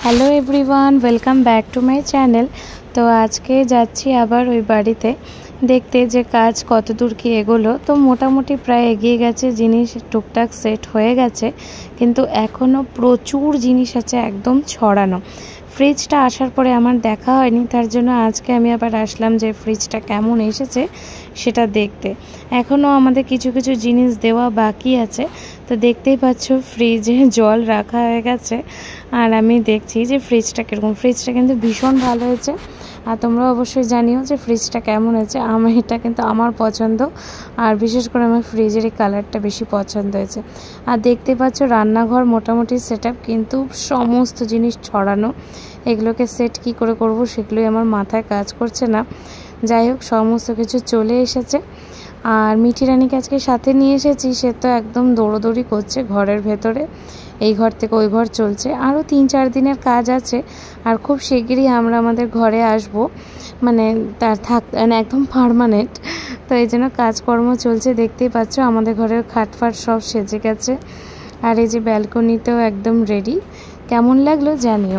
Hello everyone, welcome back to my channel. তো আজকে যাচ্ছি আবার ওই বাড়িতে দেখতে যে কাজ কত দূর কি এগোলো। তো মোটামুটি প্রায় এগিয়ে গেছে, জিনিস টুকটাক সেট হয়ে গেছে, কিন্তু এখনও প্রচুর জিনিস আছে একদম ছড়ানো। ফ্রিজটা আসার পরে আমার দেখা হয়নি, তার জন্য আজকে আমি আবার আসলাম যে ফ্রিজটা কেমন এসেছে সেটা দেখতে। এখনও আমাদের কিছু কিছু জিনিস দেওয়া বাকি আছে। তো দেখতেই পাচ্ছ ফ্রিজে জল রাখা হয়ে গেছে, আর আমি দেখছি যে ফ্রিজটা কীরকম। ফ্রিজটা কিন্তু ভীষণ ভালো হয়েছে, আর তোমরা অবশ্যই জানিও যে ফ্রিজটা কেমন হয়েছে। এটা কিন্তু আমার পছন্দ, আর বিশেষ করে আমার ফ্রিজের এই কালারটা বেশি পছন্দ হয়েছে। আর দেখতে পাচ্ছ রান্নাঘর মোটামুটি সেট আপ, কিন্তু সমস্ত জিনিস ছড়ানো। এগুলোকে সেট কি করে করব সেগুলোই আমার মাথায় কাজ করছে না। যাই হোক, সমস্ত কিছু চলে এসেছে। আর মিঠি রানীকে আজকে সাথে নিয়ে এসেছি, সে তো একদম দৌড়োদৌড়ি করছে ঘরের ভেতরে, এই ঘর থেকে ওই ঘর চলছে। আরও 3-4 দিনের কাজ আছে, আর খুব শিগগিরই আমরা আমাদের ঘরে আসব, মানে একদম পার্মানেন্ট। তো এই জন্য কাজকর্ম চলছে। দেখতেই পাচ্ছ আমাদের ঘরের খাটফাট সব সেজে গেছে, আর এই যে ব্যালকনিতেও একদম রেডি। কেমন লাগলো জানিও।